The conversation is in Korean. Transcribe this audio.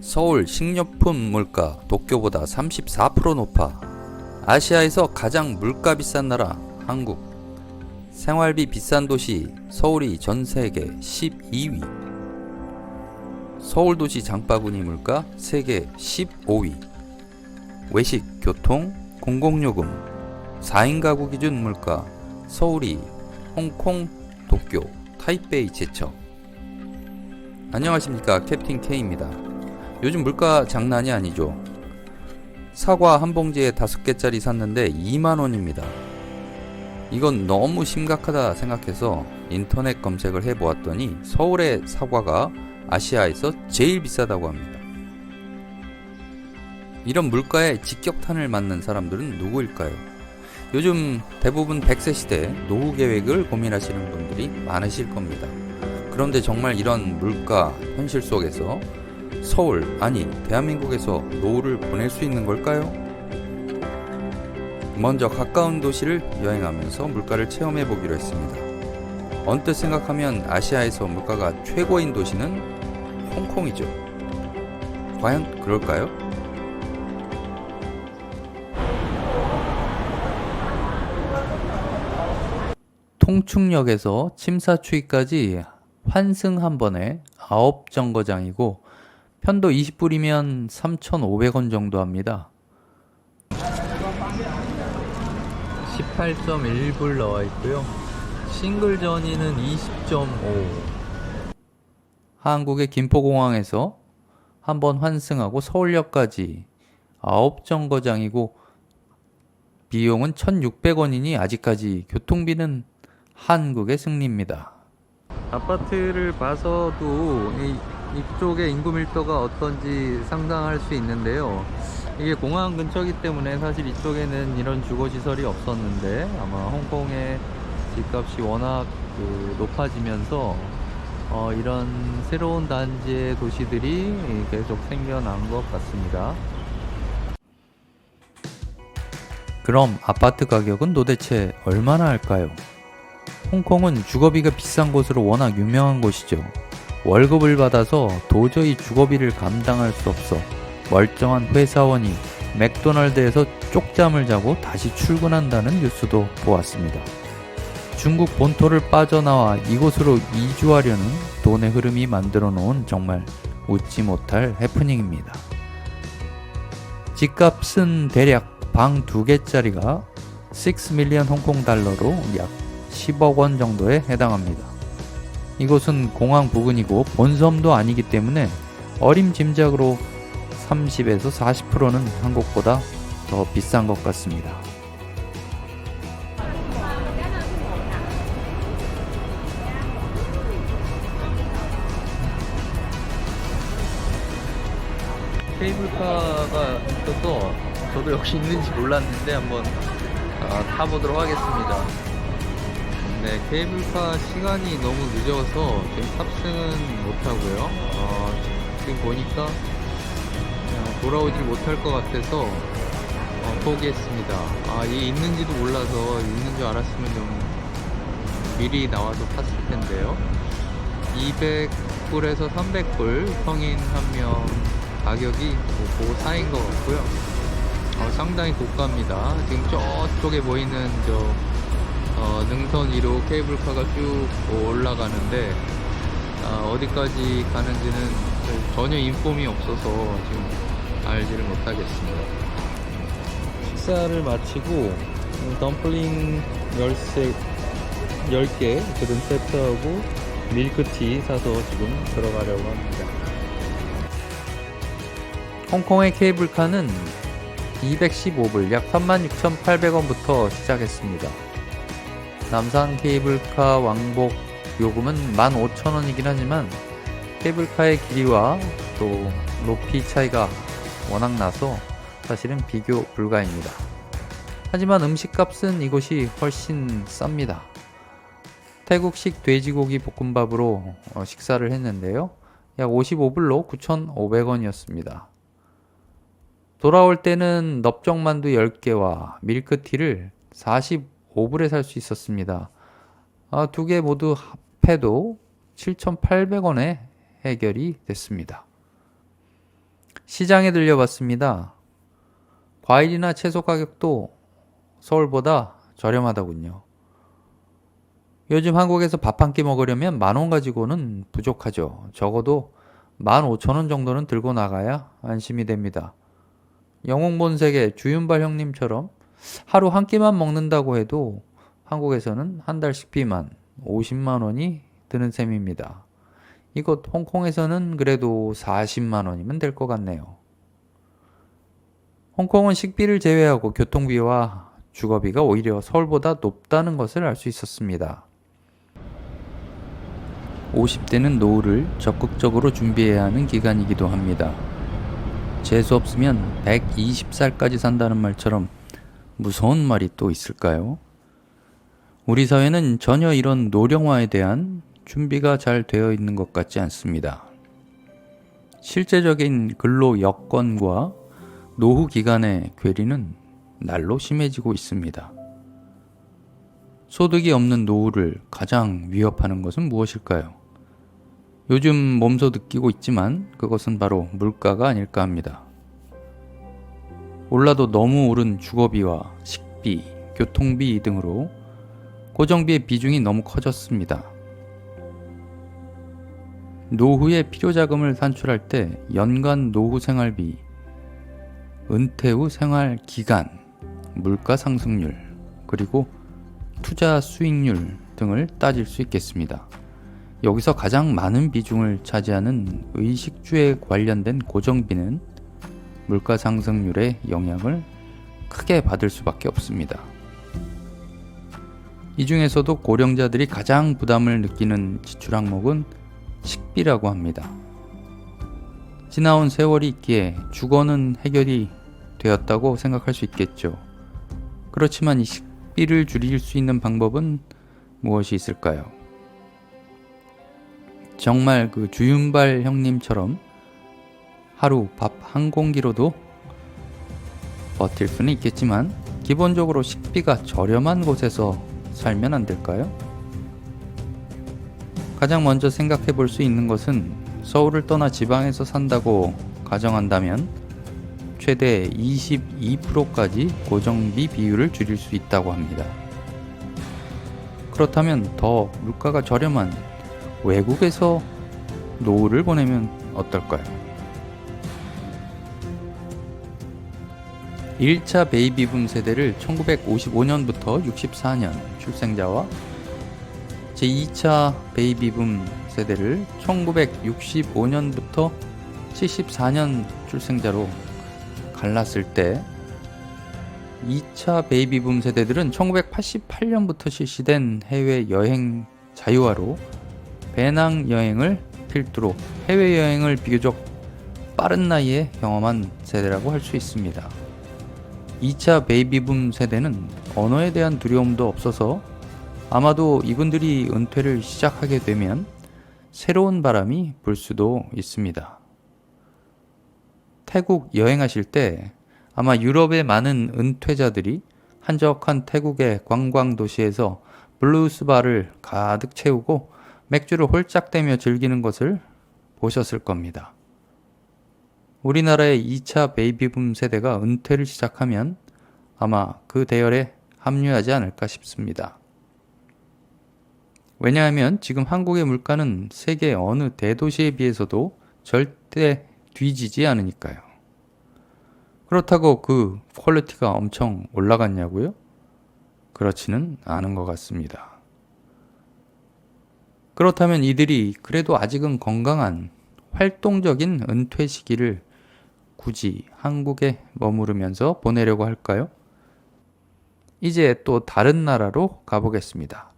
서울 식료품 물가 도쿄보다 34% 높아. 아시아에서 가장 물가 비싼 나라 한국. 생활비 비싼 도시 서울이 전 세계 12위. 서울 도시 장바구니 물가 세계 15위. 외식, 교통, 공공요금, 4인 가구 기준 물가 서울이 홍콩, 도쿄, 타이베이 제쳐. 안녕하십니까, 캡틴 K입니다. 요즘 물가 장난이 아니죠. 사과 한 봉지에 5개짜리 샀는데 2만원입니다. 이건 너무 심각하다 생각해서 인터넷 검색을 해보았더니 서울의 사과가 아시아에서 제일 비싸다고 합니다. 이런 물가에 직격탄을 맞는 사람들은 누구일까요? 요즘 대부분 100세 시대 노후 계획을 고민하시는 분들이 많으실 겁니다. 그런데 정말 이런 물가 현실 속에서 서울, 아니 대한민국에서 노후를 보낼 수 있는 걸까요? 먼저 가까운 도시를 여행하면서 물가를 체험해 보기로 했습니다. 언뜻 생각하면 아시아에서 물가가 최고인 도시는 홍콩이죠. 과연 그럴까요? 통충역에서 침사추이까지 환승 한 번에 9정거장이고 편도 20불이면 3,500원 정도 합니다. 18.1불 나와 있고요. 싱글 전이는 20.5. 한국의 김포공항에서 한 번 환승하고 서울역까지 9정거장이고 비용은 1,600원이니 아직까지 교통비는 한국의 승리입니다. 아파트를 봐서도 이쪽의 인구 밀도가 어떤지 상상할 수 있는데요. 이게 공항 근처이기 때문에 사실 이쪽에는 이런 주거시설이 없었는데 아마 홍콩의 집값이 워낙 높아지면서 이런 새로운 단지의 도시들이 계속 생겨난 것 같습니다. 그럼 아파트 가격은 도대체 얼마나 할까요? 홍콩은 주거비가 비싼 곳으로 워낙 유명한 곳이죠. 월급을 받아서 도저히 주거비를 감당할 수 없어 멀쩡한 회사원이 맥도날드에서 쪽잠을 자고 다시 출근한다는 뉴스도 보았습니다. 중국 본토를 빠져나와 이곳으로 이주하려는 돈의 흐름이 만들어 놓은 정말 웃지 못할 해프닝입니다. 집값은 대략 방 2개짜리가 6 밀리언 홍콩 달러로 약 10억 원 정도에 해당합니다. 이곳은 공항 부근이고 본섬도 아니기 때문에 어림짐작으로 30에서 40%는 한국보다 더 비싼 것 같습니다. 케이블카가 있어서 저도 역시 있는지 몰랐는데 한번 타보도록 하겠습니다. 네, 케이블카 시간이 너무 늦어서 지금 탑승은 못하고요. 지금 보니까 돌아오질 못할 것 같아서 포기했습니다. 이게 있는지도 몰라서 있는 줄 알았으면 좀 미리 나와서 탔을 텐데요. 200불에서 300불 성인 한 명 가격이 그 사이인 것 같고요. 상당히 고가입니다. 지금 저쪽에 보이는 능선 위로 케이블카가 쭉 올라가는데 어디까지 가는지는 전혀 인폼이 없어서 지금 알지를 못하겠습니다. 식사를 마치고 덤플링 10개 그런 세트하고 밀크티 사서 지금 들어가려고 합니다. 홍콩의 케이블카는 215불 약 36,800원부터 시작했습니다. 남산 케이블카 왕복 요금은 15,000원이긴 하지만 케이블카의 길이와 또 높이 차이가 워낙 나서 사실은 비교 불가입니다. 하지만 음식값은 이곳이 훨씬 쌉니다. 태국식 돼지고기 볶음밥으로 식사를 했는데요. 약 55불로 9,500원이었습니다. 돌아올 때는 넙정만두 10개와 밀크티를 45불에 살 수 있었습니다. 두 개 모두 합해도 7,800원에 해결이 됐습니다. 시장에 들려봤습니다. 과일이나 채소 가격도 서울보다 저렴하더군요. 요즘 한국에서 밥 한 끼 먹으려면 10,000원 가지고는 부족하죠. 적어도 15,000원 정도는 들고 나가야 안심이 됩니다. 영웅본색의 주윤발 형님처럼 하루 한 끼만 먹는다고 해도 한국에서는 한 달 식비만 50만 원이 드는 셈입니다. 이곳 홍콩에서는 그래도 40만 원이면 될 것 같네요. 홍콩은 식비를 제외하고 교통비와 주거비가 오히려 서울보다 높다는 것을 알 수 있었습니다. 50대는 노후를 적극적으로 준비해야 하는 기간이기도 합니다. 재수 없으면 120살까지 산다는 말처럼 무서운 말이 또 있을까요? 우리 사회는 전혀 이런 노령화에 대한 준비가 잘 되어 있는 것 같지 않습니다. 실제적인 근로 여건과 노후 기간의 괴리는 날로 심해지고 있습니다. 소득이 없는 노후를 가장 위협하는 것은 무엇일까요? 요즘 몸소 느끼고 있지만 그것은 바로 물가가 아닐까 합니다. 올라도 너무 오른 주거비와 식비, 교통비 등으로 고정비의 비중이 너무 커졌습니다. 노후의 필요자금을 산출할 때 연간 노후 생활비, 은퇴 후 생활 기간, 물가 상승률, 그리고 투자 수익률 등을 따질 수 있겠습니다. 여기서 가장 많은 비중을 차지하는 의식주에 관련된 고정비는 물가 상승률의 영향을 크게 받을 수밖에 없습니다. 이 중에서도 고령자들이 가장 부담을 느끼는 지출 항목은 식비라고 합니다. 지나온 세월이 있기에 주거는 해결이 되었다고 생각할 수 있겠죠. 그렇지만 이 식비를 줄일 수 있는 방법은 무엇이 있을까요? 정말 그 주윤발 형님처럼 하루 밥 한 공기로도 버틸 수는 있겠지만 기본적으로 식비가 저렴한 곳에서 살면 안 될까요? 가장 먼저 생각해 볼 수 있는 것은 서울을 떠나 지방에서 산다고 가정한다면 최대 22%까지 고정비 비율을 줄일 수 있다고 합니다. 그렇다면 더 물가가 저렴한 외국에서 노후를 보내면 어떨까요? 1차 베이비붐 세대를 1955년부터 64년 출생자와 제2차 베이비붐 세대를 1965년부터 74년 출생자로 갈랐을 때 2차 베이비붐 세대들은 1988년부터 실시된 해외여행 자유화로 배낭여행을 필두로 해외여행을 비교적 빠른 나이에 경험한 세대라고 할 수 있습니다. 2차 베이비붐 세대는 언어에 대한 두려움도 없어서 아마도 이분들이 은퇴를 시작하게 되면 새로운 바람이 불 수도 있습니다. 태국 여행하실 때 아마 유럽의 많은 은퇴자들이 한적한 태국의 관광 도시에서 블루스 바를 가득 채우고 맥주를 홀짝대며 즐기는 것을 보셨을 겁니다. 우리나라의 2차 베이비붐 세대가 은퇴를 시작하면 아마 그 대열에 합류하지 않을까 싶습니다. 왜냐하면 지금 한국의 물가는 세계 어느 대도시에 비해서도 절대 뒤지지 않으니까요. 그렇다고 그 퀄리티가 엄청 올라갔냐고요? 그렇지는 않은 것 같습니다. 그렇다면 이들이 그래도 아직은 건강한 활동적인 은퇴 시기를 굳이 한국에 머무르면서 보내려고 할까요? 이제 또 다른 나라로 가보겠습니다.